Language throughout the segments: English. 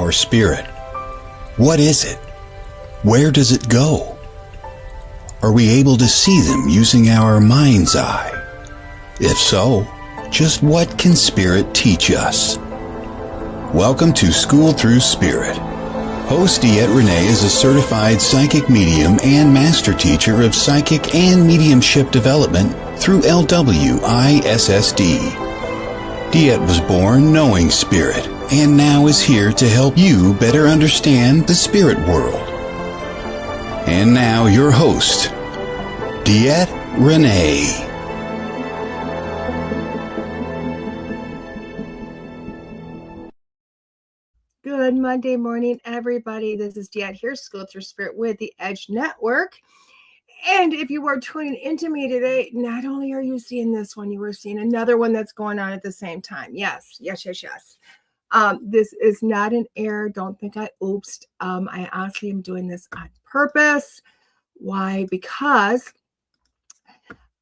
our spirit? What is it? Where does it go? Are we able to see them using our mind's eye? If so, just what can spirit teach us? Welcome to School Through Spirit. Host DeEtte Renee is a certified psychic medium and master teacher of psychic and mediumship development through LWISSD. DeEtte was born knowing spirit and now is here to help you better understand the spirit world. And now your host, DeEtte Renee. Good Monday morning, everybody. This is DeEtte here, School Through Spirit with the Edge Network. And if you were tuning into me today, not only are you seeing this one, you were seeing another one that's going on at the same time. Yes. This is not an error. Don't think I oopsed. I honestly am doing this on purpose. Why? Because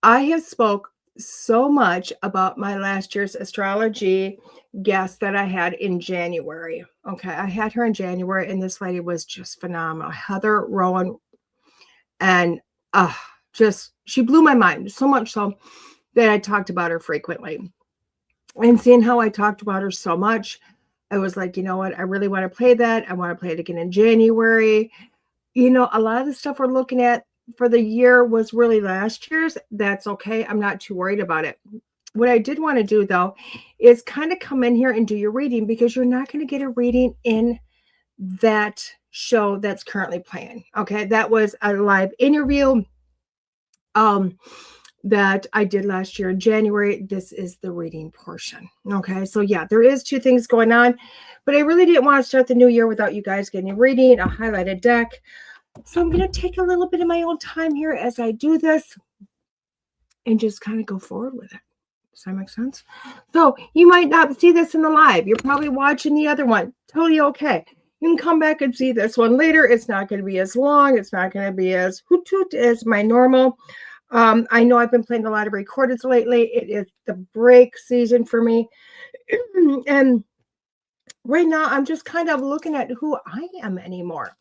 I have spoke so much about my last year's astrology guest that I had in January. Okay, I had her in January, and this lady was just phenomenal. Heather Rowan, and she blew my mind so much so that I talked about her frequently. And seeing how I talked about her so much, I was like, you know what? I really want to play that. I want to play it again in January. You know, a lot of the stuff we're looking at for the year was really last year's. That's okay. I'm not too worried about it. What I did want to do, though, is kind of come in here and do your reading, because you're not going to get a reading in that show that's currently playing. Okay, that was a live interview that I did last year in January. This is the reading portion. Okay, so yeah, there is two things going on, but I really didn't want to start the new year without you guys getting a reading, a highlighted deck. So I'm going to take a little bit of my own time here as I do this and just kind of go forward with it. Does that make sense? So you might not see this in the live. You're probably watching the other one. Totally okay. You can come back and see this one later. It's not going to be as long. It's not going to be as hoot as my normal. I know I've been playing a lot of recordeds lately. It is the break season for me. And right now I'm just kind of looking at who I am anymore.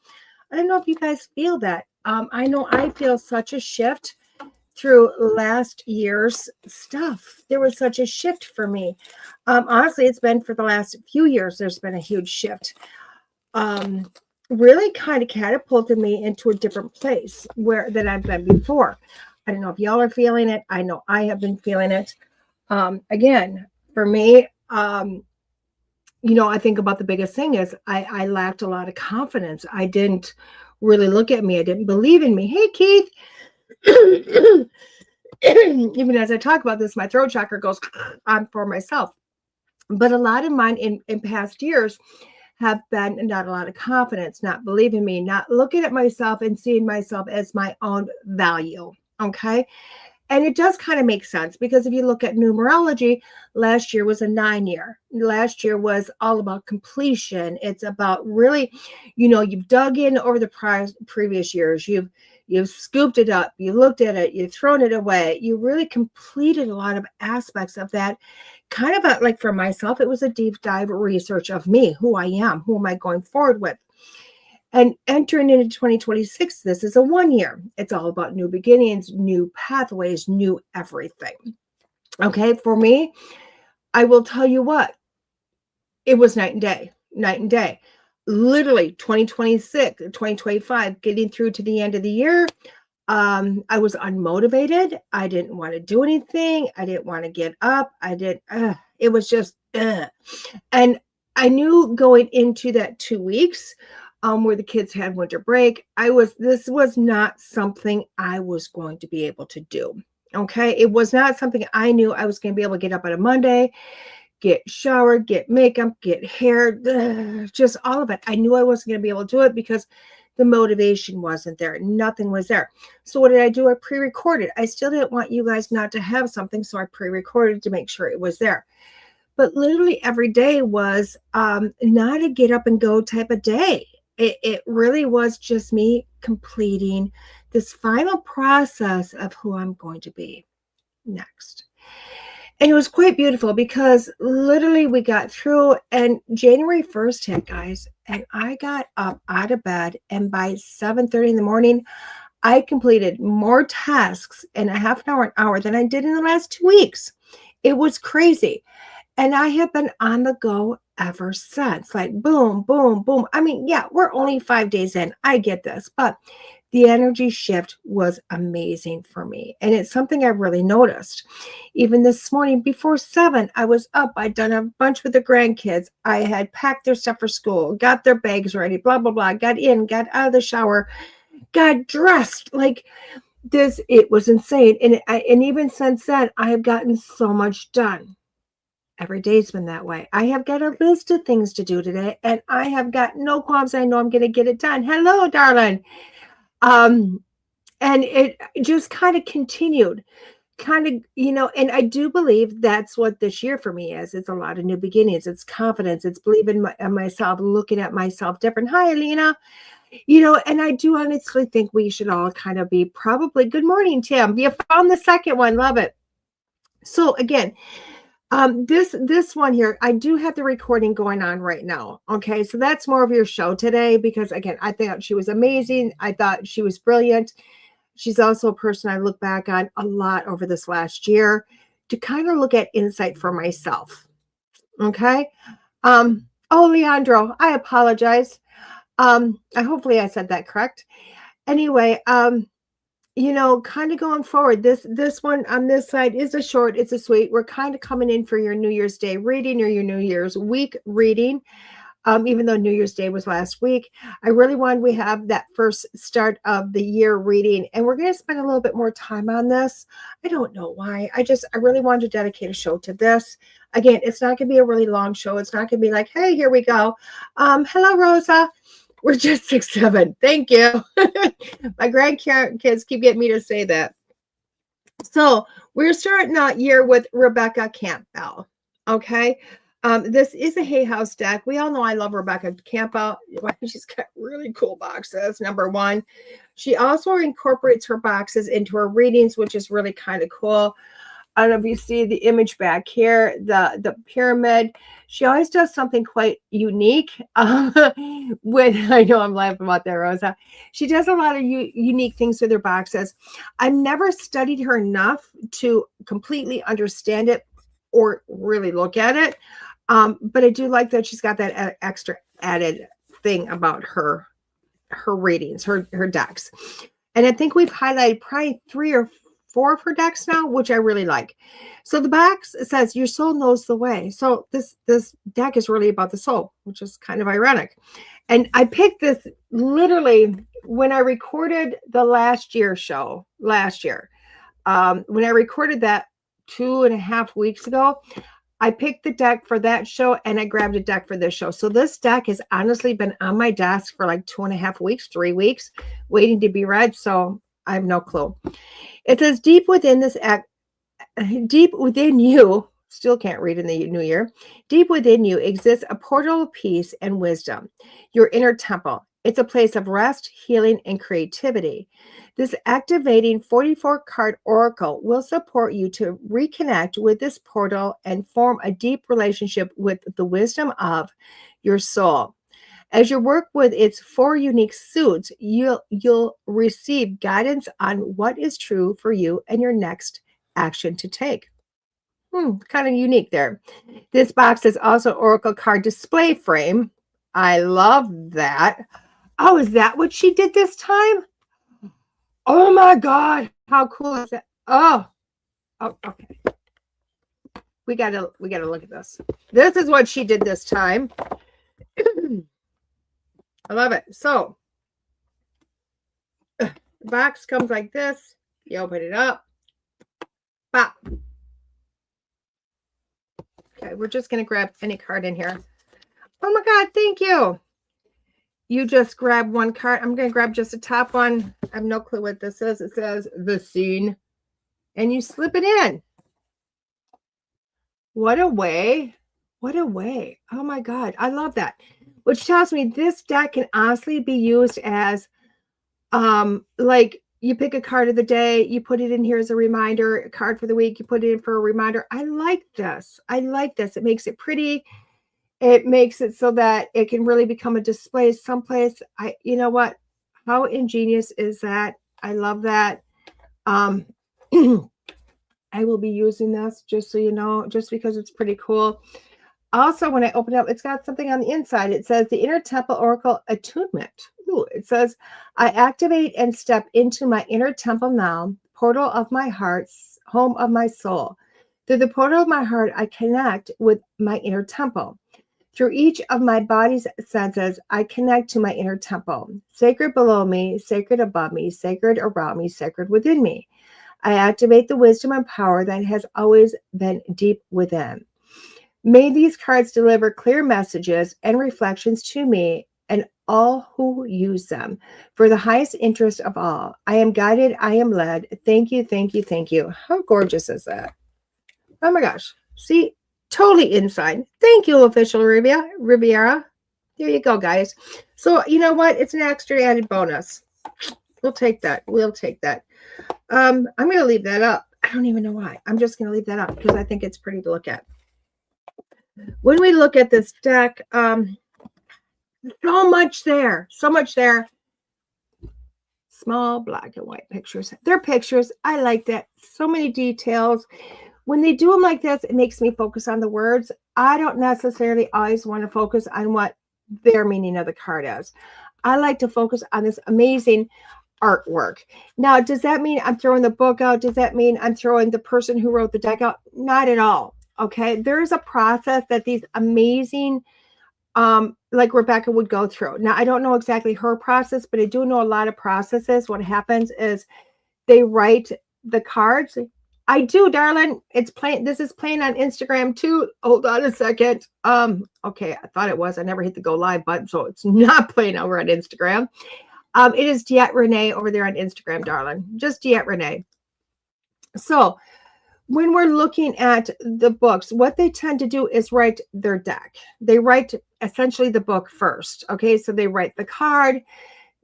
I don't know if you guys feel that. I know I feel such a shift through last year's stuff. There was such a shift for me. Honestly, it's been for the last few years, there's been a huge shift. Really kind of catapulted me into a different place than I've been before. I don't know if y'all are feeling it. I know I have been feeling it. Again, for me, you know, I think about the biggest thing is I lacked a lot of confidence. I didn't really look at me. I didn't believe in me. Hey, Keith. Even as I talk about this, my throat chakra goes on for myself. But a lot of mine in past years have been not a lot of confidence, not believing me, not looking at myself and seeing myself as my own value. Okay. And it does kind of make sense, because if you look at numerology, last year was a 9-year. Last year was all about completion. It's about really, you know, you've dug in over the previous years. You've scooped it up. You looked at it. You've thrown it away. You really completed a lot of aspects of that. Kind of like for myself, it was a deep dive research of me, who I am, who am I going forward with. And entering into 2026, this is a 1-year. It's all about new beginnings, new pathways, new everything. Okay, for me, I will tell you what, it was night and day. Literally 2026, 2025, getting through to the end of the year, I was unmotivated. I didn't want to do anything. I didn't want to get up. It was just, and I knew going into that 2 weeks, where the kids had winter break, this was not something I was going to be able to do. Okay. It was not something I knew I was going to be able to get up on a Monday, get showered, get makeup, get hair, just all of it. I knew I wasn't going to be able to do it because the motivation wasn't there. Nothing was there. So what did I do? I pre-recorded. I still didn't want you guys not to have something. So I pre-recorded to make sure it was there. But literally every day was not a get up and go type of day. It really was just me completing this final process of who I'm going to be next. And it was quite beautiful because literally we got through, and January 1st hit, guys, and I got up out of bed, and by 7:30 in the morning, I completed more tasks in a half an hour than I did in the last 2 weeks. It was crazy. And I have been on the go ever since. Like boom, boom, boom. I mean, yeah, we're only 5 days in. I get this, but the energy shift was amazing for me. And it's something I really noticed. Even this morning before 7, I was up. I'd done a bunch with the grandkids. I had packed their stuff for school, got their bags ready, blah, blah, blah. Got in, got out of the shower, got dressed. Like this, it was insane. And even since then, I have gotten so much done. Every day's been that way. I have got a list of things to do today, and I have got no qualms. I know I'm going to get it done. Hello, darling. Um, and it just kind of continued, and I do believe that's what this year for me is. It's a lot of new beginnings. It's confidence. It's believing in myself, looking at myself different. Hi, Alina. And I do honestly think we should all kind of be probably, good morning, Tim. You found the second one. Love it. So again, this one here, I do have the recording going on right now. Okay, so that's more of your show today because again, I thought she was amazing. I thought she was brilliant. She's also a person I look back on a lot over this last year to kind of look at insight for myself. Okay. Oh, Leandro, I apologize. Hopefully I said that correct. Anyway, kind of going forward, this one on this side is a short, it's a sweet. We're kind of coming in for your New Year's Day reading or your New Year's week reading. Even though New Year's Day was last week, I really wanted we have that first start of the year reading, and we're going to spend a little bit more time on this. I don't know why. I really wanted to dedicate a show to this. Again, it's not going to be a really long show. It's not going to be like, hey, here we go. Hello, Rosa. We're just 6'7". Thank you. My grandkids keep getting me to say that. So we're starting out year with Rebecca Campbell. Okay. This is a Hay House deck. We all know I love Rebecca Campbell. She's got really cool boxes. Number one, she also incorporates her boxes into her readings, which is really kind of cool. I don't know if you see the image back here, the pyramid. She always does something quite unique. I know I'm laughing about that, Rosa. She does a lot of unique things with her boxes. I've never studied her enough to completely understand it or really look at it. But I do like that she's got that extra added thing about her readings, her decks. And I think we've highlighted probably 3 or 4 of her decks now, which I really like. So the box says your soul knows the way. So this deck is really about the soul, which is kind of ironic. And I picked this literally when I recorded the last year show last year. When I recorded that 2.5 weeks ago, I picked the deck for that show and I grabbed a deck for this show. So this deck has honestly been on my desk for like 2.5 weeks, 3 weeks, waiting to be read. So I have no clue. It says deep within you, still can't read in the new year, deep within you exists a portal of peace and wisdom, your inner temple. It's a place of rest, healing, and creativity. This activating 44-card oracle will support you to reconnect with this portal and form a deep relationship with the wisdom of your soul. As you work with its 4 unique suits, you'll receive guidance on what is true for you and your next action to take. Kind of unique there. This box is also Oracle card display frame. I love that. Oh, is that what she did this time? Oh my God. How cool is that? Oh, okay. We gotta look at this. This is what she did this time. I love it. So the box comes like this. You open it up. Pop. Okay, we're just going to grab any card in here. Oh my God, thank you. You just grab one card. I'm going to grab just the top one. I have no clue what this is. It says the scene. And you slip it in. What a way. What a way. Oh my God. I love that. Which tells me this deck can honestly be used as like you pick a card of the day, you put it in here as a reminder, a card for the week, you put it in for a reminder. I like this. I like this. It makes it pretty. It makes it so that it can really become a display someplace. You know what? How ingenious is that? I love that. I will be using this, just so you know, just because it's pretty cool. Also, when I open it up, it's got something on the inside. It says the Inner Temple Oracle Attunement. Ooh, it says, I activate and step into my inner temple now, portal of my heart, home of my soul. Through the portal of my heart, I connect with my inner temple. Through each of my body's senses, I connect to my inner temple. Sacred below me, sacred above me, sacred around me, sacred within me. I activate the wisdom and power that has always been deep within. May these cards deliver clear messages and reflections to me and all who use them for the highest interest of all. I am guided. I am led. Thank you, thank you, thank you. How gorgeous is that? Oh my gosh. See, totally inside. Thank you, Official Riviera. There you go, guys. So, you know what? It's an extra added bonus. We'll take that. We'll take that. I'm going to leave that up. I don't even know why. I'm just going to leave that up because I think it's pretty to look at. When we look at this deck, so much there. Small black and white pictures. They're pictures. I like that. So many details. When they do them like this, it makes me focus on the words. I don't necessarily always want to focus on what their meaning of the card is. I like to focus on this amazing artwork. Now, does that mean I'm throwing the book out? Does that mean I'm throwing the person who wrote the deck out? Not at all. Okay. There's a process that these amazing, like Rebecca would go through. Now, I don't know exactly her process, but I do know a lot of processes. What happens is they write the cards. I do, darling. It's playing. This is playing on Instagram too. Hold on a second. Okay. I thought it was. I never hit the go live button, so it's not playing over on Instagram. It is DeEtte Renee over there on Instagram, darling. Just DeEtte Renee. So when we're looking at the books, what they tend to do is write their deck. They write essentially the book first. Okay. So they write the card.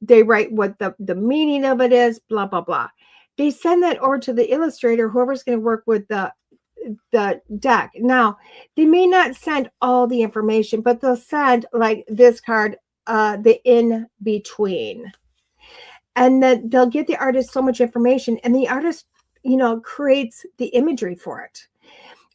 They write what the meaning of it is, blah, blah, blah. They send that over to the illustrator, whoever's going to work with the deck. Now, they may not send all the information, but they'll send like this card, the in between. And then they'll get the artist so much information, and the artist, creates the imagery for it,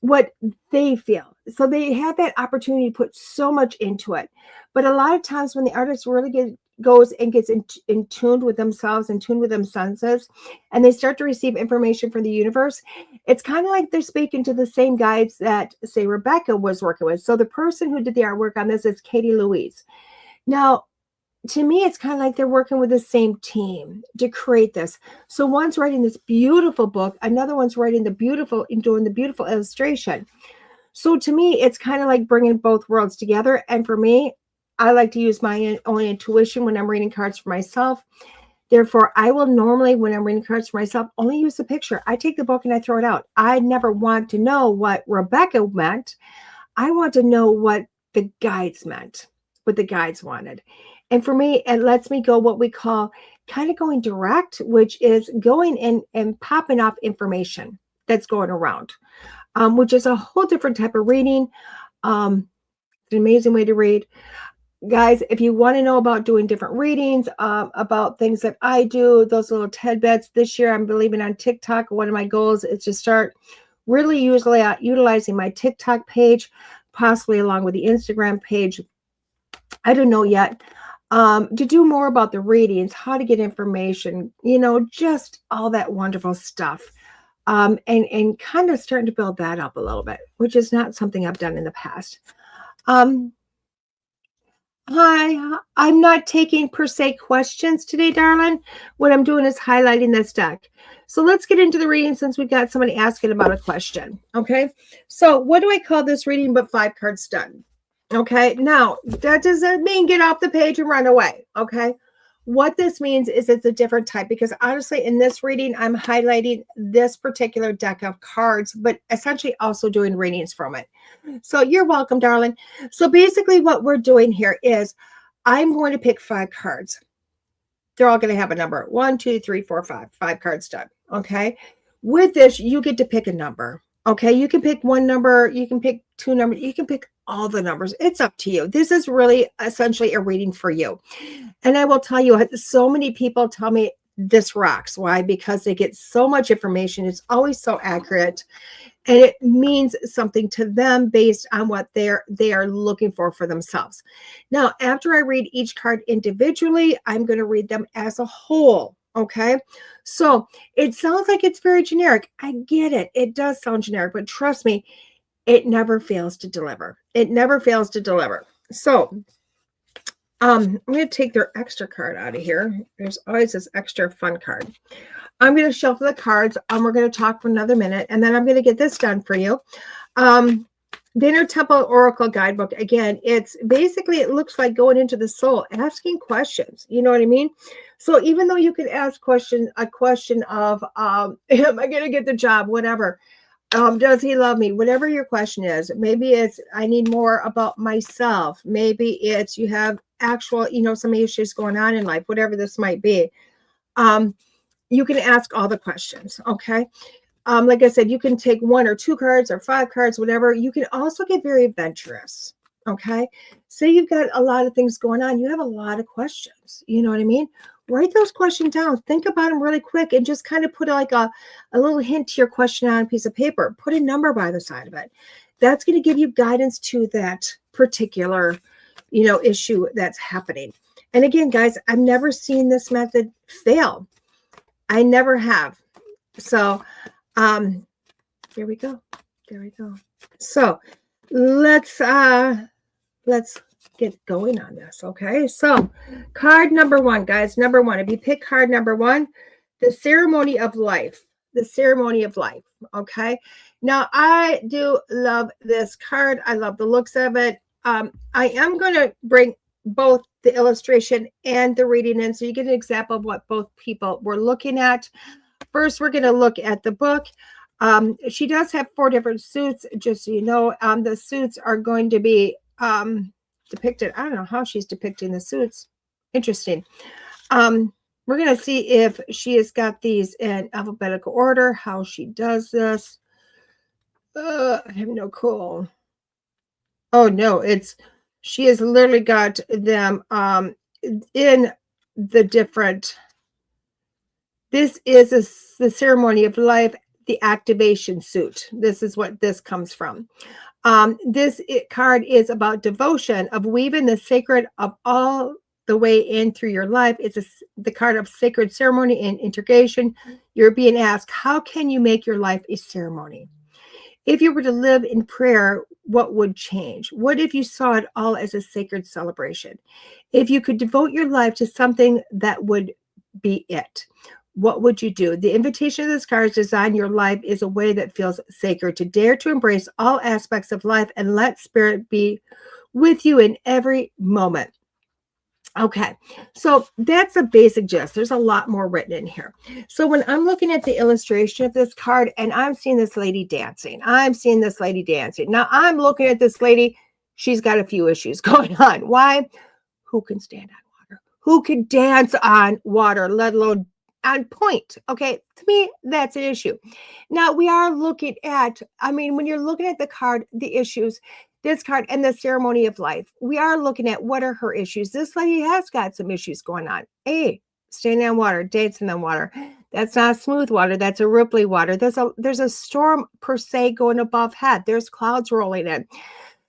what they feel. So they have that opportunity to put so much into it. But a lot of times when the artist really goes and gets in tuned with themselves, in tune with them senses, and they start to receive information from the universe, it's kind of like they're speaking to the same guides that, say, Rebecca was working with. So the person who did the artwork on this is Katie Louise. Now, to me, it's kind of like they're working with the same team to create this. So one's writing this beautiful book, another one's writing doing the beautiful illustration. So to me, it's kind of like bringing both worlds together. And for me, I like to use my own intuition when I'm reading cards for myself. Therefore, I will normally, when I'm reading cards for myself, only use the picture. I take the book and I throw it out. I never want to know what Rebecca meant. I want to know what the guides meant, what the guides wanted. And for me, it lets me go what we call kind of going direct, which is going in and popping off information that's going around, which is a whole different type of reading. It's an amazing way to read. Guys, if you want to know about doing different readings, about things that I do, those little tidbits, this year I'm believing on TikTok. One of my goals is to start really utilizing my TikTok page, possibly along with the Instagram page. I don't know yet. To do more about the readings, how to get information, just all that wonderful stuff. And kind of starting to build that up a little bit, which is not something I've done in the past. Hi, I'm not taking per se questions today, darling. What I'm doing is highlighting this deck. So let's get into the reading since we've got somebody asking about a question. Okay. So what do I call this reading but 5 cards done? Okay. Now that doesn't mean get off the page and run away. Okay. What this means is it's a different type, because honestly, in this reading, I'm highlighting this particular deck of cards, but essentially also doing readings from it. So you're welcome, darling. So basically what we're doing here is I'm going to pick 5 cards. they're all going to have a number. 1, 2, 3, 4, 5. 5 cards done. Okay. With this, you get to pick a number. Okay. You can pick one number. You can pick two numbers. You can pick all the numbers. It's up to you. This is really essentially a reading for you. And I will tell you, so many people tell me this rocks. Why? Because they get so much information. It's always so accurate. And it means something to them based on what they are looking for themselves. Now, after I read each card individually, I'm going to read them as a whole. Okay. So it sounds like it's very generic. I get it. It does sound generic, but trust me, it never fails to deliver. It never fails to deliver. So I'm going to take their extra card out of here. There's always this extra fun card. I'm going to shuffle the cards. We're going to talk for another minute, and then I'm going to get this done for you. The Inner Temple Oracle Guidebook. Again, it's basically, it looks like going into the soul, asking questions. You know what I mean? So even though you could ask a question of, am I going to get the job? Whatever. Does he love me? Whatever your question is. Maybe it's, I need more about myself. Maybe it's, you have actual, some issues going on in life, whatever this might be. You can ask all the questions. Okay. Like I said, you can take 1 or 2 cards or 5 cards, whatever. You can also get very adventurous. Okay. Say you've got a lot of things going on. You have a lot of questions. You know what I mean? Write those questions down. Think about them really quick and just kind of put like a little hint to your question on a piece of paper. Put a number by the side of it. That's going to give you guidance to that particular, issue that's happening. And again, guys, I've never seen this method fail. I never have. So, there we go. There we go. So let's get going on this. Okay. So card number 1, guys, number 1, if you pick card number 1, the ceremony of life, the ceremony of life. Okay. Now I do love this card. I love the looks of it. I am going to bring both the illustration and the reading in, so you get an example of what both people were looking at. First, we're going to look at the book. She does have 4 different suits, just so you know. The suits are going to be depicted. I don't know how she's depicting the suits. Interesting. We're going to see if she has got these in alphabetical order, how she does this. I have no clue. Oh, no, she has literally got them in the different. This is the ceremony of life, the activation suit. This is what this comes from. This card is about devotion, of weaving the sacred of all the way in through your life. It's the card of sacred ceremony and integration. You're being asked, how can you make your life a ceremony? If you were to live in prayer, what would change? What if you saw it all as a sacred celebration? If you could devote your life to something that would be it, what would you do? The invitation of this card is design your life is a way that feels sacred, to dare to embrace all aspects of life and let spirit be with you in every moment. Okay, so that's a basic gist. There's a lot more written in here. So when I'm looking at the illustration of this card and I'm seeing this lady dancing, Now I'm looking at this lady. She's got a few issues going on. Why? Who can stand on water? Who can dance on water, let alone on point? Okay, to me, that's an issue. Now we are looking at, when you're looking at the card, the issues, this card and the ceremony of life, we are looking at what are her issues. This lady has got some issues going on. A, standing on water, dancing on water. That's not smooth water. That's a ripply water. There's a storm per se going above head. There's clouds rolling in.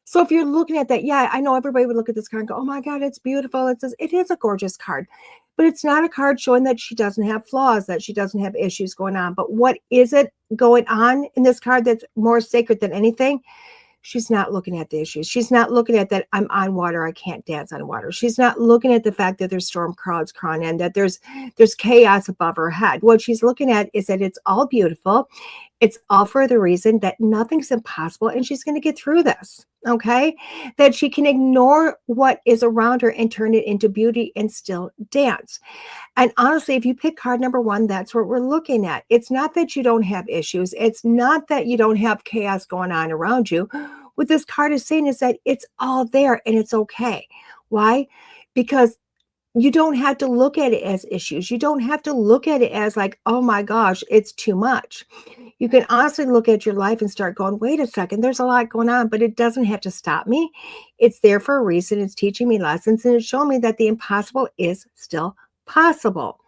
So if you're looking at that, yeah, I know everybody would look at this card and go, oh my God, it's beautiful. It is a gorgeous card, but it's not a card showing that she doesn't have flaws, that she doesn't have issues going on. But what is it going on in this card that's more sacred than anything? She's not looking at the issues. She's not looking at that I'm on water, I can't dance on water. She's not looking at the fact that there's storm clouds crawling in, that there's chaos above her head. What she's looking at is that it's all beautiful. It's all for the reason that nothing's impossible and she's going to get through this. Okay? That she can ignore what is around her and turn it into beauty and still dance. And honestly, if you pick card number 1, that's what we're looking at. It's not that you don't have issues. It's not that you don't have chaos going on around you. What this card is saying is that it's all there and it's okay. Why? Because You don't have to look at it as issues. You don't have to look at it as like, oh my gosh, it's too much. You can honestly look at your life and start going, wait a second, there's a lot going on, but it doesn't have to stop me. It's there for a reason. It's teaching me lessons, and it's showing me that the impossible is still possible.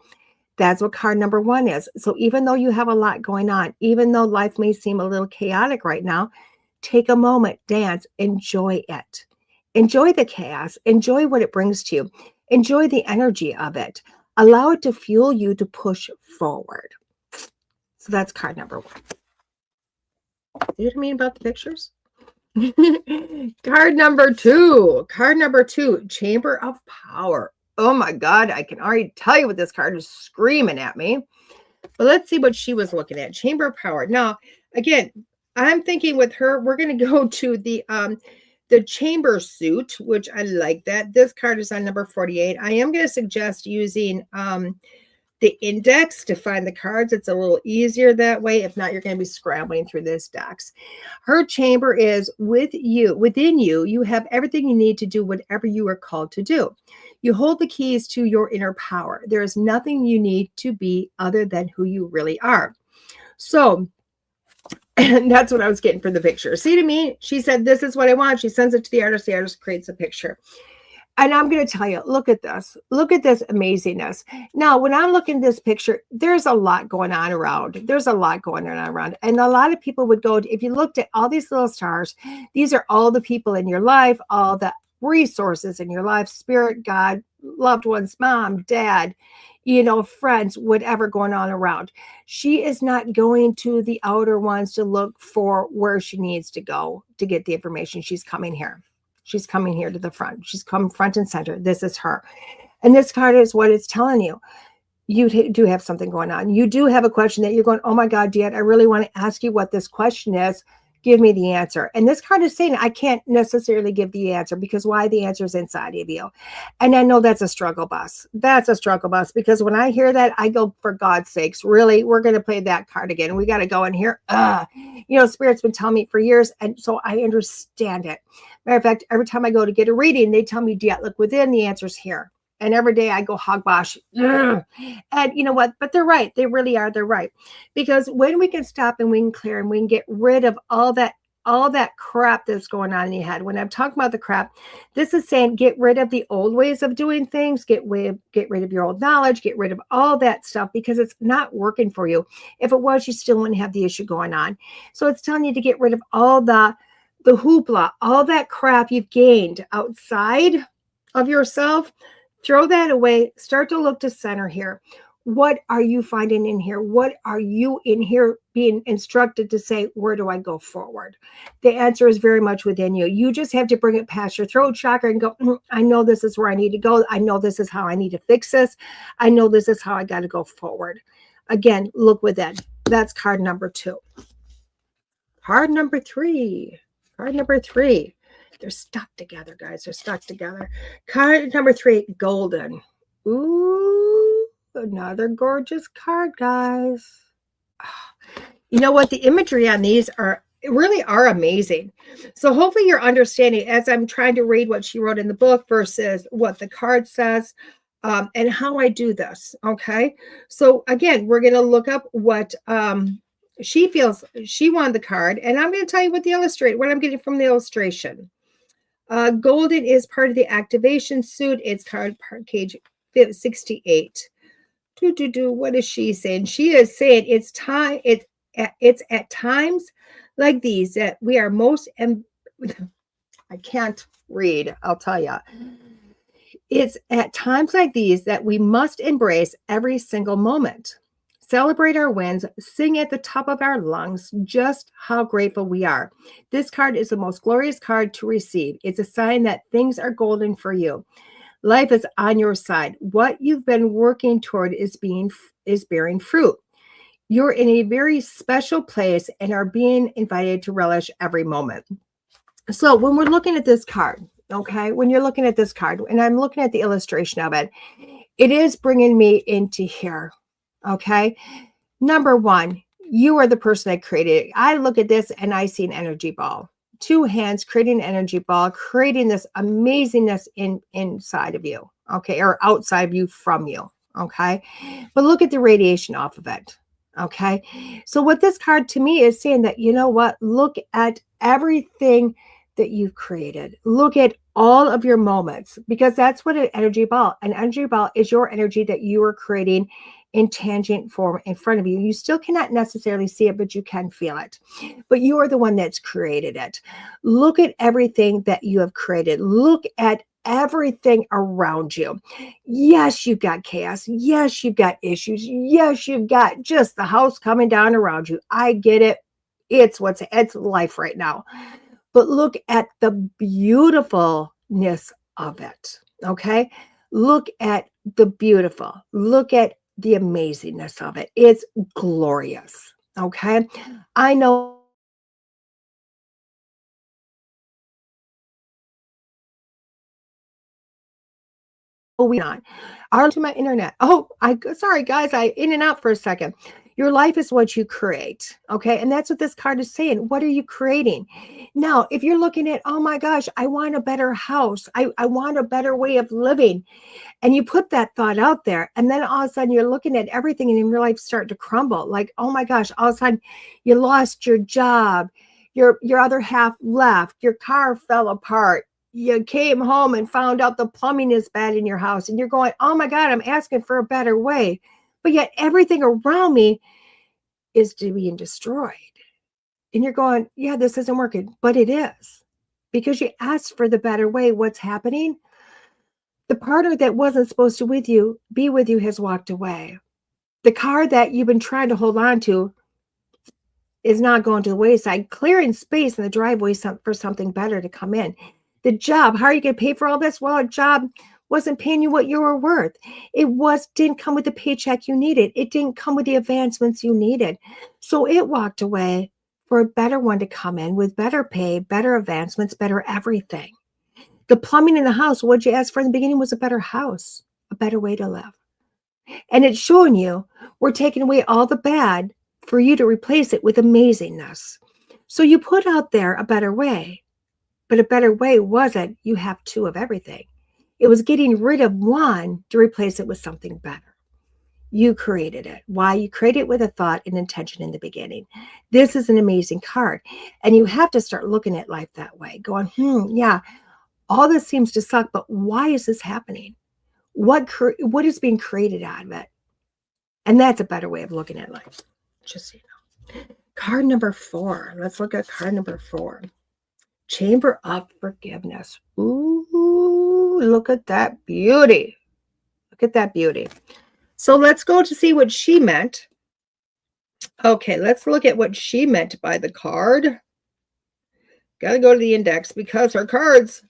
That's what card number 1 is. So even though you have a lot going on, even though life may seem a little chaotic right now, take a moment, dance, enjoy it. Enjoy the chaos. Enjoy what it brings to you. Enjoy the energy of it. Allow it to fuel you to push forward. So that's card number 1. See what I mean about the pictures? Card number 2. Card number 2, Chamber of Power. Oh my God, I can already tell you what this card is screaming at me. But let's see what she was looking at. Chamber of Power. Now, again, I'm thinking with her, we're going to go to the chamber suit, which I like that. This card is on number 48. I am going to suggest using the index to find the cards. It's a little easier that way. If not, you're going to be scrambling through this decks. Her chamber is with you. Within you, you have everything you need to do whatever you are called to do. You hold the keys to your inner power. There is nothing you need to be other than who you really are. So, and that's what I was getting for the picture. See to me, she said, this is what I want. She sends it to the artist. The artist creates a picture. And I'm going to tell you, look at this. Look at this amazingness. Now, when I'm looking at this picture, there's a lot going on around. There's a lot going on around. And a lot of people would go, if you looked at all these little stars, these are all the people in your life, all the resources in your life, spirit, God, loved ones, mom, dad, friends, whatever going on around. She is not going to the outer ones to look for where she needs to go to get the information. She's coming here. She's coming here to the front. She's come front and center. This is her. And this card is what it's telling you. You do have something going on. You do have a question that you're going, oh my God, DeEtte, I really want to ask you what this question is. Give me the answer. And this card is saying, I can't necessarily give the answer because why? The answer is inside of you. And I know that's a struggle bus. That's a struggle bus because when I hear that, I go, for God's sakes, really? We're going to play that card again. We got to go in here. Spirit's been telling me for years. And so I understand it. Matter of fact, every time I go to get a reading, they tell me, DeEtte, look within, the answer's here. And every day I go hogwash. And you know what? But they're right. They really are. They're right. Because when we can stop and we can clear and we can get rid of all that crap that's going on in your head. When I'm talking about the crap, this is saying get rid of the old ways of doing things, get rid of your old knowledge, get rid of all that stuff because it's not working for you. If it was, you still wouldn't have the issue going on. So it's telling you to get rid of all the hoopla, all that crap you've gained outside of yourself. Throw that away. Start to look to center here. What are you finding in here? What are you in here being instructed to say, where do I go forward? The answer is very much within you. You just have to bring it past your throat chakra and go, I know this is where I need to go. I know this is how I need to fix this. I know this is how I got to go forward. Again, look within. That's card number 2. Card number 3. Card number 3. They're stuck together, guys. They're stuck together. Card number 3, golden. Ooh, another gorgeous card, guys. You know what? The imagery on these really are amazing. So hopefully you're understanding as I'm trying to read what she wrote in the book versus what the card says and how I do this. Okay. So again, we're going to look up what she feels she wanted the card. And I'm going to tell you what I'm getting from the illustration. Golden is part of the activation suit. It's card page 68. What is she saying? She is saying it's time. It's at times like these that we are most. I can't read. I'll tell you. It's at times like these that we must embrace every single moment. Celebrate our wins, sing at the top of our lungs just how grateful we are. This card is the most glorious card to receive. It's a sign that things are golden for you. Life is on your side. What you've been working toward is bearing fruit. You're in a very special place and are being invited to relish every moment. So when we're looking at this card, okay, when you're looking at this card, and I'm looking at the illustration of it, it is bringing me into here. Okay. Number 1, you are the person that created it. I look at this and I see an energy ball. 2 hands creating an energy ball, creating this amazingness inside of you. okay, or outside of you from you, okay? But look at the radiation off of it, okay? So what this card to me is saying that, you know what? Look at everything that you've created. Look at all of your moments, because that's what an energy ball is your energy that you are creating in tangent form in front of you. You still cannot necessarily see it, but you can feel it. But you are the one that's created it. Look at everything that you have created. Look at everything around you. Yes, you've got chaos. Yes, you've got issues. Yes, you've got just the house coming down around you. I get it. It's life right now. But look at the beautifulness of it. Okay? Look at the beautiful. Look at the amazingness of it. It's glorious. Okay? I know we not. Are to my internet. Oh, sorry guys, I in and out for a second. Your life is what you create. Okay. And that's what this card is saying. What are you creating? Now, if you're looking at, oh my gosh, I want a better house. I want a better way of living. And you put that thought out there, and then all of a sudden you're looking at everything and your life start to crumble. Like, oh my gosh, all of a sudden you lost your job, your other half left, your car fell apart. You came home and found out the plumbing is bad in your house, and you're going, oh my God, I'm asking for a better way. But yet everything around me is being destroyed. And you're going, yeah, this isn't working, but it is, because you asked for the better way. What's happening? The partner that wasn't supposed to be with you has walked away. The car that you've been trying to hold on to is not going to the wayside, clearing space in the driveway for something better to come in. The job, how are you going to pay for all this? Well, a job wasn't paying you what you were worth. It didn't come with the paycheck you needed. It didn't come with the advancements you needed. So it walked away for a better one to come in with better pay, better advancements, better everything. The plumbing in the house, what you asked for in the beginning, was a better house, a better way to live. And it's showing you we're taking away all the bad for you to replace it with amazingness. So you put out there a better way, but a better way wasn't you have two of everything. It was getting rid of one to replace it with something better. You created it. Why? You created it with a thought and intention in the beginning. This is an amazing card. And you have to start looking at life that way, going, yeah, all this seems to suck, but why is this happening? What is being created out of it? And that's a better way of looking at life. Just so you know. Card number 4. Let's look at card number 4. Chamber of Forgiveness. Ooh, look at that beauty. Look at that beauty. So let's go to see what she meant. Okay, let's look at what she meant by the card. Got to go to the index because her cards,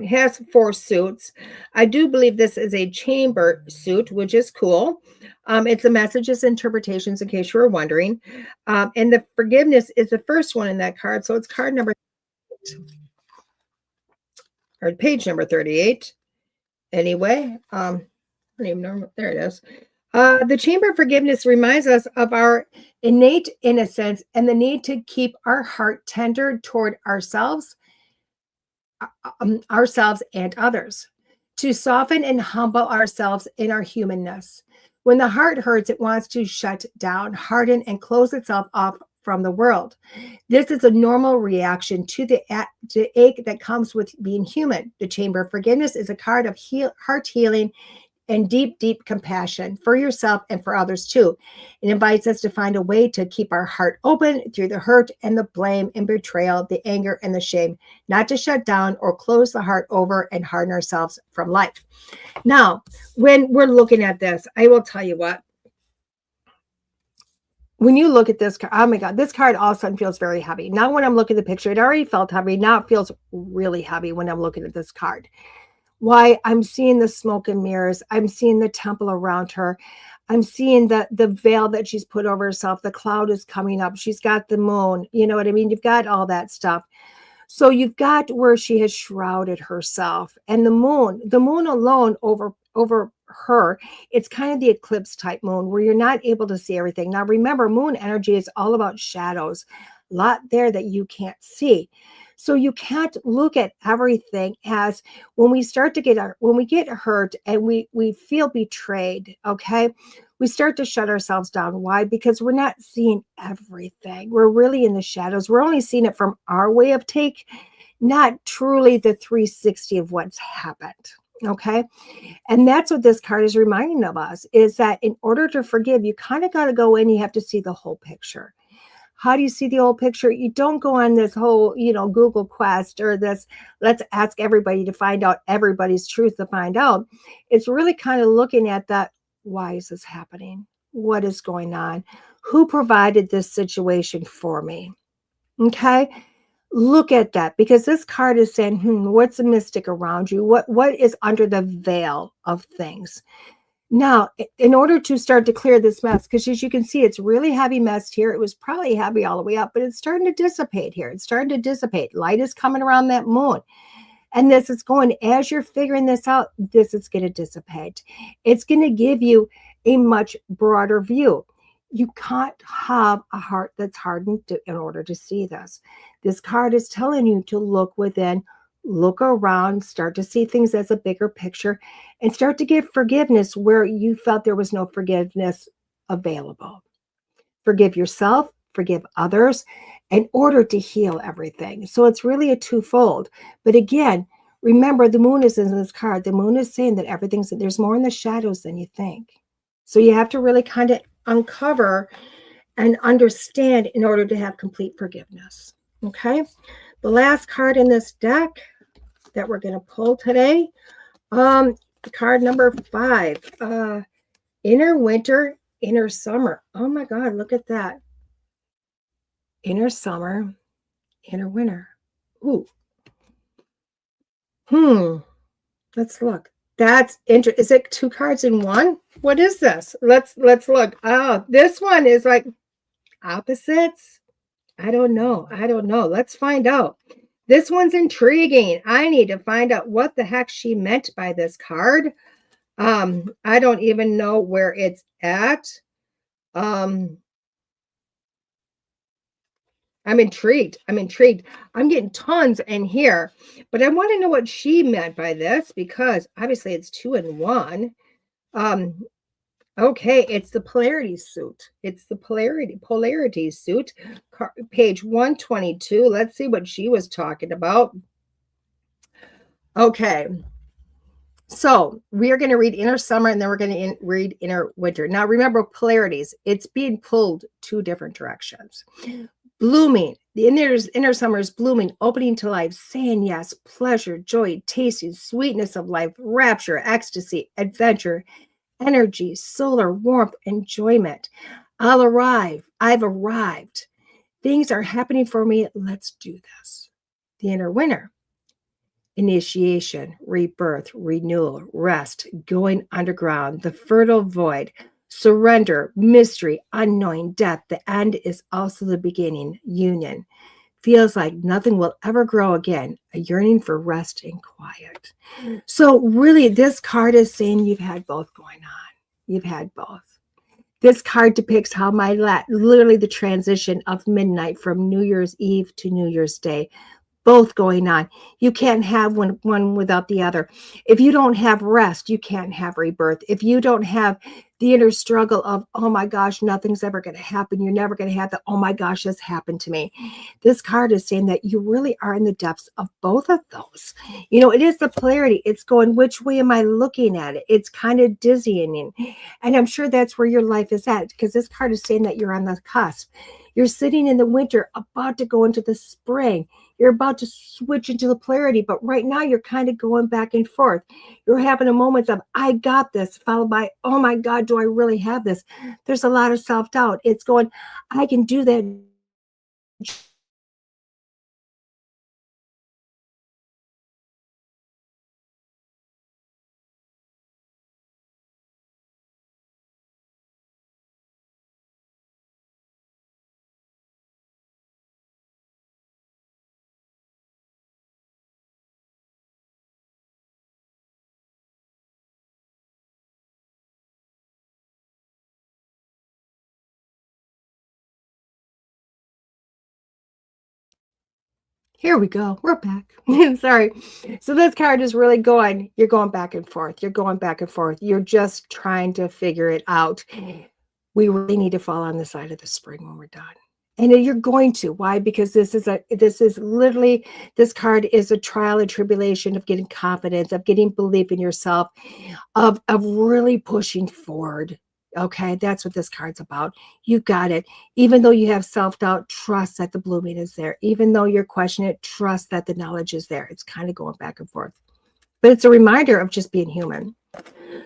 has 4 suits. I do believe this is a chamber suit, which is cool. It's the messages interpretations, in case you were wondering. And the forgiveness is the first one in that card. So it's card number, or page number 38. Anyway, I don't even know. There it is. The chamber of forgiveness reminds us of our innate innocence and the need to keep our heart tender toward ourselves and others, to soften and humble ourselves in our humanness. When the heart hurts, it wants to shut down, harden, and close itself off from the world. This is a normal reaction to the ache that comes with being human. The Chamber of Forgiveness is a card of heart healing and deep, deep compassion for yourself and for others too. It invites us to find a way to keep our heart open through the hurt and the blame and betrayal, the anger and the shame, not to shut down or close the heart over and harden ourselves from life. Now, when we're looking at this, I will tell you what, when you look at this card, oh my God, this card all of a sudden feels very heavy. Now when I'm looking at the picture, it already felt heavy. Now it feels really heavy when I'm looking at this card. Why? I'm seeing the smoke and mirrors. I'm seeing the temple around her. I'm seeing the veil that she's put over herself. The cloud is coming up. She's got the moon. You know what I mean? You've got all that stuff. So you've got where she has shrouded herself, and the moon alone over her, it's kind of the eclipse type moon where you're not able to see everything. Now remember, moon energy is all about shadows, a lot there that you can't see. So you can't look at everything as when we start to get when we get hurt and we feel betrayed, okay? We start to shut ourselves down. Why? Because we're not seeing everything. We're really in the shadows. We're only seeing it from our way of take, not truly the 360 of what's happened. Okay. And that's what this card is reminding of us, is that in order to forgive, you kind of got to go in, you have to see the whole picture. How do you see the whole picture? You don't go on this whole, Google quest or this, let's ask everybody to find out everybody's truth to find out. It's really kind of looking at that. Why is this happening? What is going on? Who provided this situation for me? Okay. Look at that, because this card is saying, what's the mystic around you? What is under the veil of things? Now, in order to start to clear this mess, because as you can see, it's really heavy mess here. It was probably heavy all the way up, but it's starting to dissipate here. It's starting to dissipate. Light is coming around that moon. And this is going, as you're figuring this out, this is going to dissipate. It's going to give you a much broader view. You can't have a heart that's hardened in order to see this. This card is telling you to look within, look around, start to see things as a bigger picture, and start to give forgiveness where you felt there was no forgiveness available. Forgive yourself, forgive others in order to heal everything. So it's really a twofold. But again, remember, the moon is in this card. The moon is saying that there's more in the shadows than you think. So you have to really kind of uncover and understand in order to have complete forgiveness. Okay. The last card in this deck that we're going to pull today, card number 5, inner winter, inner summer. Oh my God, look at that. Inner summer, inner winter. Ooh. Let's look. That's interesting. Is it 2 cards in one? What is this? Let's look. Oh, this one is like opposites. I don't know. Let's find out. This one's intriguing. I need to find out what the heck she meant by this card. I don't even know where it's at. I'm intrigued. I'm getting tons in here, but I want to know what she meant by this, because obviously it's 2 in 1. Okay, it's the polarity suit. It's the polarity suit. Page 122. Let's see what she was talking about. Okay. So we are going to read inner summer, and then we're going to read inner winter. Now remember, polarities, it's being pulled 2 different directions. Blooming, the inner summer is blooming, opening to life, saying yes, pleasure, joy, tasting, sweetness of life, rapture, ecstasy, adventure, energy, solar warmth, enjoyment. I've arrived. Things are happening for me. Let's do this. The inner winter. Initiation, rebirth, renewal, rest, going underground, the fertile void, surrender, mystery, unknowing, death. The end is also the beginning, union. Feels like nothing will ever grow again, a yearning for rest and quiet. So really, this card is saying you've had both going on. You've had both. This card depicts how literally the transition of midnight from New Year's Eve to New Year's Day, both going on. You can't have one without the other. If you don't have rest, you can't have rebirth. If you don't have the inner struggle of, oh my gosh, nothing's ever going to happen, you're never going to have the, oh my gosh, this happened to me. This card is saying that you really are in the depths of both of those. It is the polarity. It's going, which way am I looking at it? It's kind of dizzying. And I'm sure that's where your life is at, because this card is saying that you're on the cusp. You're sitting in the winter, about to go into the spring. You're about to switch into the polarity, but right now you're kind of going back and forth. You're having a moment of, I got this, followed by, oh my God, do I really have this? There's a lot of self-doubt. It's going, I can do that. Here we go. We're back. Sorry. So this card is really going, you're going back and forth. You're going back and forth. You're just trying to figure it out. We really need to fall on the side of the spring when we're done. And you're going to. Why? Because this is literally, this card is a trial and tribulation of getting confidence, of getting belief in yourself, of really pushing forward. Okay, that's what this card's about. You got it. Even though you have self-doubt, trust that the blooming is there. Even though you're questioning it, trust that the knowledge is there. It's kind of going back and forth. But it's a reminder of just being human.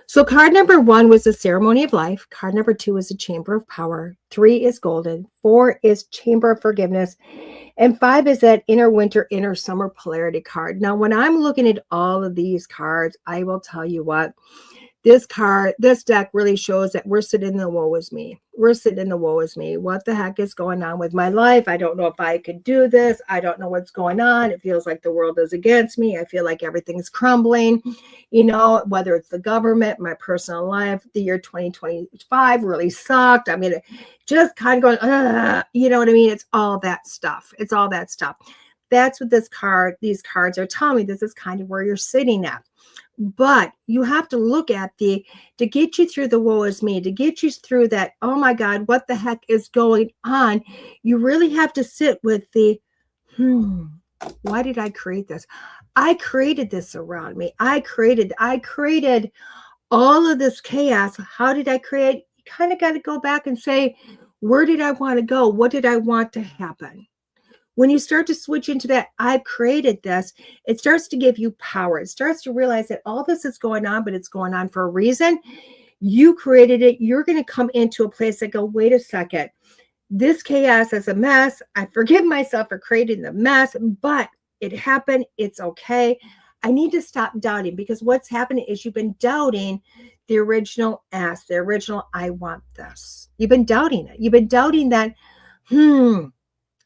So card number 1 was the ceremony of life. Card number 2 is the chamber of power. 3 is golden. 4 is chamber of forgiveness. And 5 is that inner winter, inner summer polarity card. Now, when I'm looking at all of these cards, I will tell you what, this deck really shows that we're sitting in the woe is me. We're sitting in the woe is me. What the heck is going on with my life? I don't know if I could do this. I don't know what's going on. It feels like the world is against me. I feel like everything's crumbling, you know, whether it's the government, my personal life. The year 2025 really sucked. I mean, just kind of going, you know what I mean? It's all that stuff. It's all that stuff. That's what these cards are telling me. This is kind of where you're sitting at. But you have to look at to get you through the woe is me, to get you through that, oh my God, what the heck is going on? You really have to sit with why did I create this? I created this around me. I created all of this chaos. How did I create? You kind of got to go back and say, where did I want to go? What did I want to happen? When you start to switch into that, I've created this, it starts to give you power. It starts to realize that all this is going on, but it's going on for a reason. You created it. You're going to come into a place that go, wait a second, this chaos is a mess. I forgive myself for creating the mess, but it happened. It's okay. I need to stop doubting, because what's happening is you've been doubting the original ask, the original, I want this. You've been doubting it. You've been doubting that,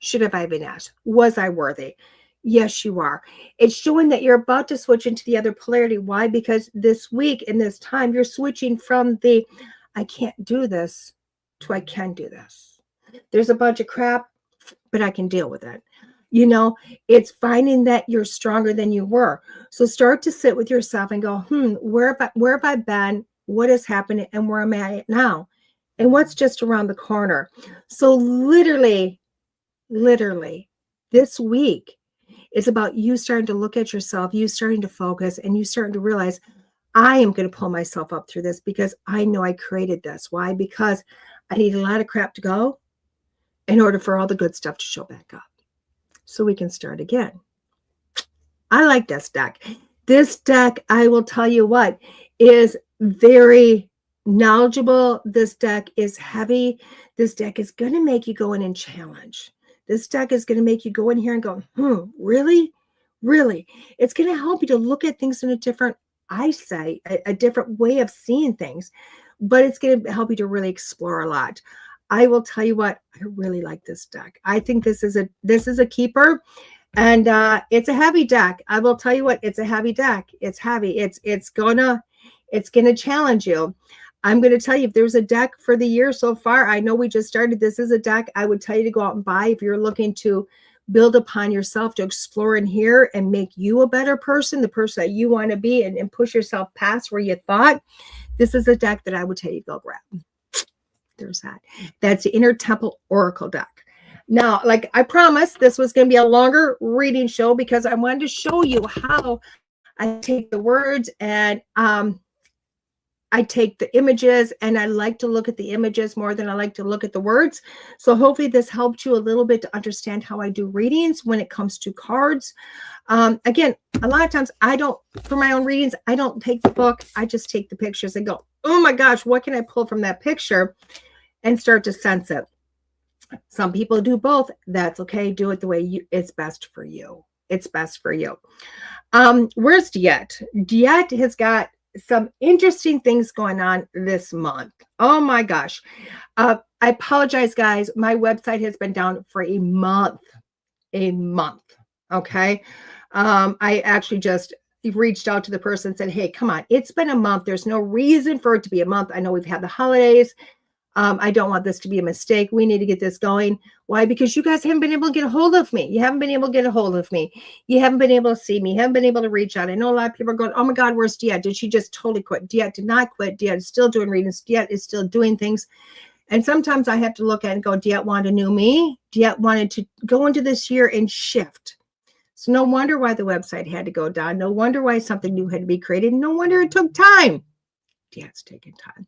should have I been asked? Was I worthy? Yes, you are. It's showing that you're about to switch into the other polarity. Why? Because this week in this time, you're switching from the I can't do this to I can do this. There's a bunch of crap, but I can deal with it. You know, it's finding that you're stronger than you were. So start to sit with yourself and go, where have I been? What is happening? And where am I at now? And what's just around the corner? So literally, this week is about you starting to look at yourself, you starting to focus, and you starting to realize, I am going to pull myself up through this because I know I created this. Why? Because I need a lot of crap to go in order for all the good stuff to show back up. So we can start again. I like this deck. This deck, I will tell you what, is very knowledgeable. This deck is heavy. This deck is going to make you go in and challenge. This deck is going to make you go in here and go, really? Really? It's going to help you to look at things in a different eyesight, a different way of seeing things, but it's going to help you to really explore a lot. I will tell you what, I really like this deck. I think this is a keeper, and it's a heavy deck. I will tell you what, it's a heavy deck. It's heavy. It's gonna challenge you. I'm going to tell you, if there's a deck for the year so far, I know we just started. This is a deck I would tell you to go out and buy if you're looking to build upon yourself, to explore in here and make you a better person, the person that you want to be, and push yourself past where you thought. This is a deck that I would tell you to go grab. There's that. That's the Inner Temple Oracle deck. Now, like I promised, this was going to be a longer reading show because I wanted to show you how I take the words and I take the images, and I like to look at the images more than I like to look at the words. So hopefully this helped you a little bit to understand how I do readings when it comes to cards. Again, a lot of times for my own readings, I don't take the book. I just take the pictures and go, oh my gosh, what can I pull from that picture, and start to sense it. Some people do both. That's okay. Do it the way it's best for you. It's best for you. Where's DeEtte? DeEtte has got some interesting things going on this month. Oh my gosh. I apologize, guys. My website has been down for a month. Okay. I actually just reached out to the person and said, hey, come on, it's been a month. There's no reason for it to be a month. I know we've had the holidays. I don't want this to be a mistake. We need to get this going. Why? Because you guys haven't been able to get a hold of me. You haven't been able to get a hold of me. You haven't been able to see me. You haven't been able to reach out. I know a lot of people are going, oh my God, where's DeEtte? Did she just totally quit? DeEtte did not quit. DeEtte is still doing readings. DeEtte is still doing things. And sometimes I have to look at it and go, DeEtte wanted a new me. DeEtte wanted to go into this year and shift. So no wonder why the website had to go down. No wonder why something new had to be created. No wonder it took time. DeEtte's taking time.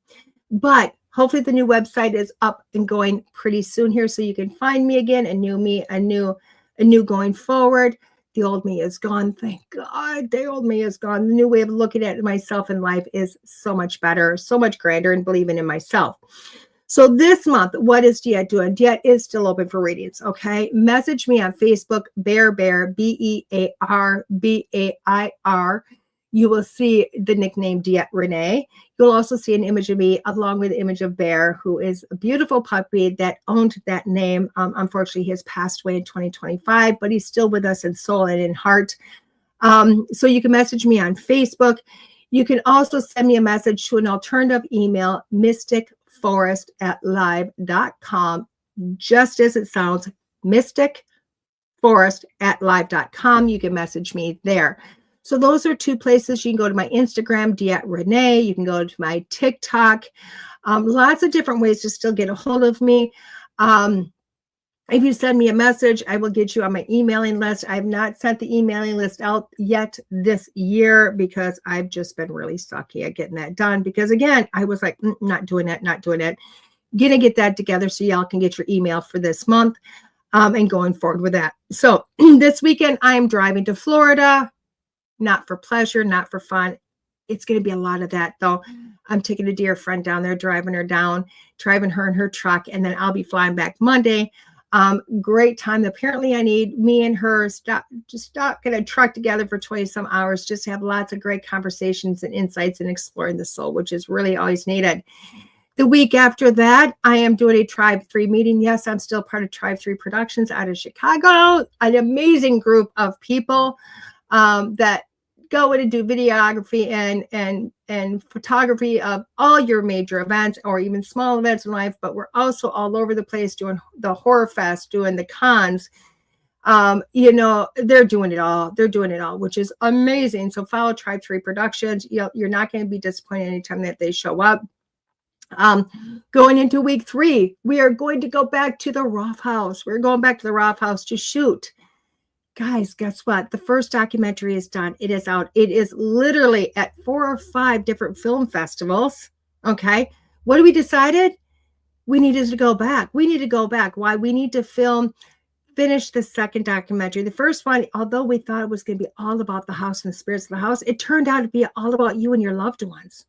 But hopefully the new website is up and going pretty soon here, so you can find me again, a new me, a new going forward. The old me is gone. Thank God the old me is gone. The new way of looking at myself in life is so much better, so much grander, and believing in myself. So this month, what is DeEtte doing? DeEtte is still open for readings, okay? Message me on Facebook, Bear, Bear, Bair. You will see the nickname DeEtte Renee. You'll also see an image of me along with the image of Bear, who is a beautiful puppy that owned that name. Unfortunately, he has passed away in 2025, but he's still with us in soul and in heart. So you can message me on Facebook. You can also send me a message to an alternative email, mysticforest@live.com, just as it sounds, mysticforest@live.com. You can message me there. So those are two places. You can go to my Instagram, DeEtte Renee. You can go to my TikTok. Lots of different ways to still get a hold of me. If you send me a message, I will get you on my emailing list. I have not sent the emailing list out yet this year because I've just been really sucky at getting that done. Because again, I was like, not doing it. Gonna get that together so y'all can get your email for this month and going forward with that. So this weekend, I'm driving to Florida. Not for pleasure, not for fun. It's going to be a lot of that, though. I'm taking a dear friend down there, driving her in her truck, and then I'll be flying back Monday. Great time. Apparently, I need me and her stop in a truck together for 20 some hours, just to have lots of great conversations and insights and exploring the soul, which is really always needed. The week after that, I am doing a Tribe 3 meeting. Yes, I'm still part of Tribe 3 Productions out of Chicago, an amazing group of people that go in and do videography and photography of all your major events or even small events in life. But we're also all over the place doing the horror fest, doing the cons. They're doing it all. They're doing it all, which is amazing. So follow Tribe 3 Productions. You're not going to be disappointed anytime that they show up. Going into week 3, we are going to go back to the Roth House. We're going back to the Roth House to shoot. Guys, guess what? The first documentary is done. It is out. It is literally at 4 or 5 different film festivals. Okay. What we decided? We needed to go back. We need to go back. Why? We need to finish the second documentary. The first one, although we thought it was going to be all about the house and the spirits of the house, it turned out to be all about you and your loved ones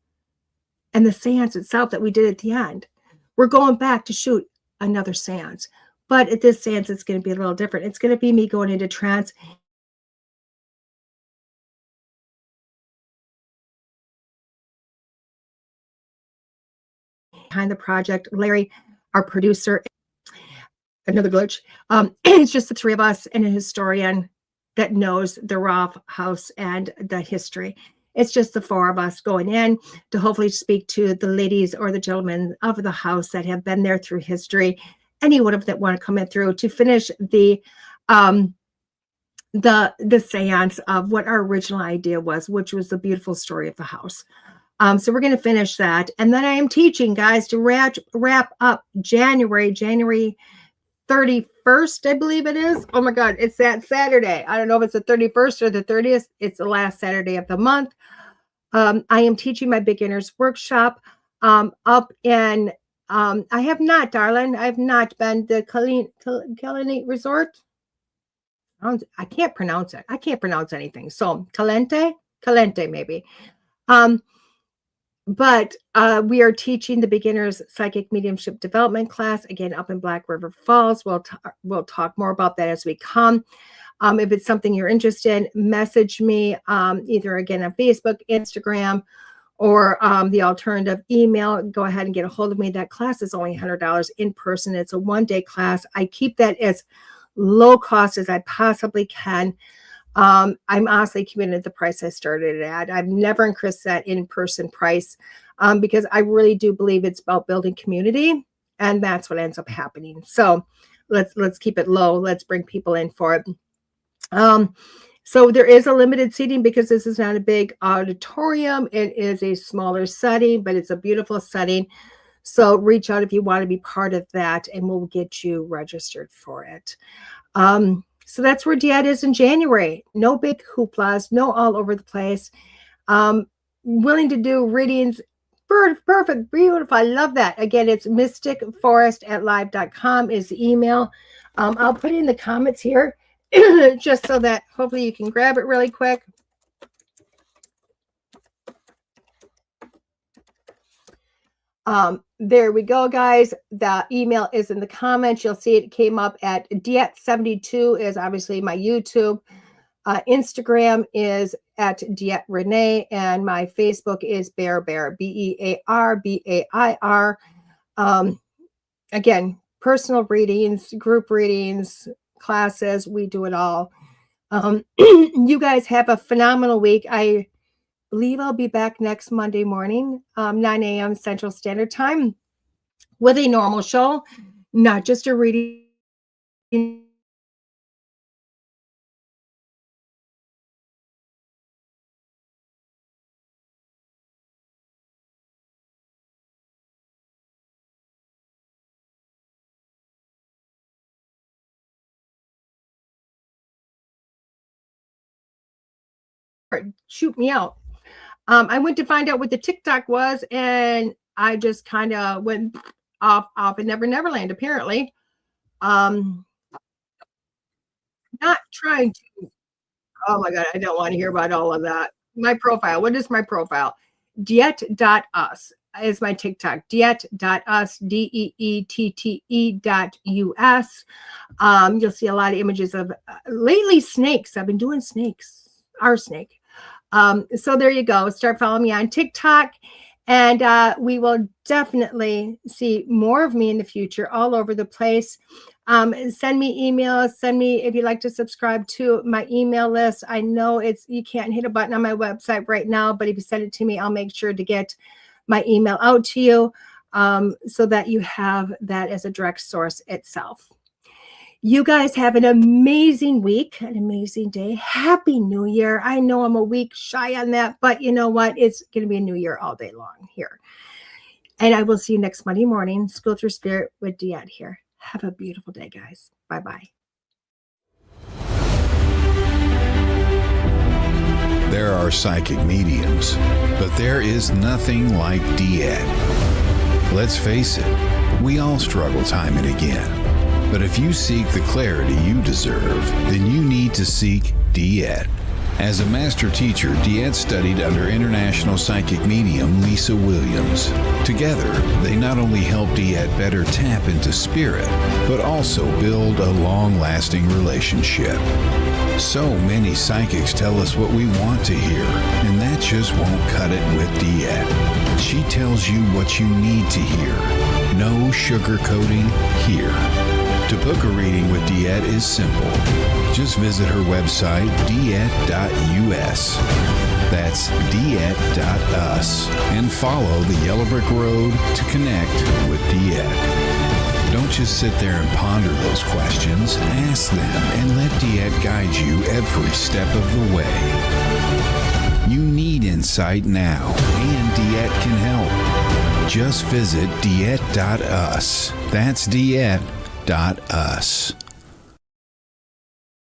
and the seance itself that we did at the end. We're going back to shoot another seance. But at this seance, it's going to be a little different. It's going to be me going into trance. Behind the project, Larry, our producer, another glitch. It's just the 3 of us and a historian that knows the Roth House and the history. It's just the 4 of us going in to hopefully speak to the ladies or the gentlemen of the house that have been there through history. Anyone of that want to come in through to finish the seance of what our original idea was, which was the beautiful story of the house. So we're going to finish that. And then I am teaching, guys, to wrap up January 31st, I believe it is. Oh my God, it's that Saturday. I don't know if it's the 31st or the 30th. It's the last Saturday of the month. I am teaching my beginners workshop up in I have not, darling. I have not been to Kalinite Resort. I can't pronounce it. I can't pronounce anything. So Calente maybe. But we are teaching the beginners psychic mediumship development class again up in Black River Falls. We'll talk more about that as we come. If it's something you're interested in, message me either again on Facebook, Instagram, or the alternative email. Go ahead and get a hold of me. That class is only $100 in person. It's a 1-day class. I keep that as low cost as I possibly can. I'm honestly committed at the price I started it at. I've never increased that in-person price because I really do believe it's about building community. And that's what ends up happening. So let's keep it low. Let's bring people in for it. So there is a limited seating because this is not a big auditorium. It is a smaller setting, but it's a beautiful setting. So reach out if you want to be part of that, and we'll get you registered for it. So that's where DeEtte is in January. No big hooplas, no all over the place. Willing to do readings. Perfect, beautiful. I love that. Again, it's mysticforest@live.com is the email. I'll put it in the comments here just so that hopefully you can grab it really quick. There we go, guys. The email is in the comments. You'll see it came up at DeEtte72 is obviously my YouTube. Instagram is at DeEtte Renee, and my Facebook is Bear, BEAR. Again, personal readings, group readings, classes, we do it all. You guys have a phenomenal week. I believe I'll be back next Monday morning, 9 a.m. Central Standard Time with a normal show, not just a reading. Shoot me out. I went to find out what the TikTok was, and I just kind of went off in Neverland, apparently. Not trying to. Oh my God, I don't want to hear about all of that. My profile. What is my profile? DeEtte.us is my TikTok. DeEtte.us, DeEtte.us. You'll see a lot of images of lately snakes. I've been doing snakes. Our snake. So there you go. Start following me on TikTok, and we will definitely see more of me in the future all over the place. Send me emails. Send me if you'd like to subscribe to my email list. I know you can't hit a button on my website right now, but if you send it to me, I'll make sure to get my email out to you so that you have that as a direct source itself. You guys have an amazing week, an amazing day. Happy New Year. I know I'm a week shy on that, but you know what? It's going to be a new year all day long here. And I will see you next Monday morning. School Through Spirit with DeEtte here. Have a beautiful day, guys. Bye-bye. There are psychic mediums, but there is nothing like DeEtte. Let's face it, we all struggle time and again. But if you seek the clarity you deserve, then you need to seek DeEtte. As a master teacher, DeEtte studied under international psychic medium Lisa Williams. Together, they not only help DeEtte better tap into spirit, but also build a long-lasting relationship. So many psychics tell us what we want to hear, and that just won't cut it with DeEtte. She tells you what you need to hear. No sugarcoating here. To book a reading with DeEtte is simple. Just visit her website, DeEtte.us. That's DeEtte.us. And follow the Yellow Brick Road to connect with DeEtte. Don't just sit there and ponder those questions. Ask them and let DeEtte guide you every step of the way. You need insight now, and DeEtte can help. Just visit DeEtte.us. That's DeEtte.us.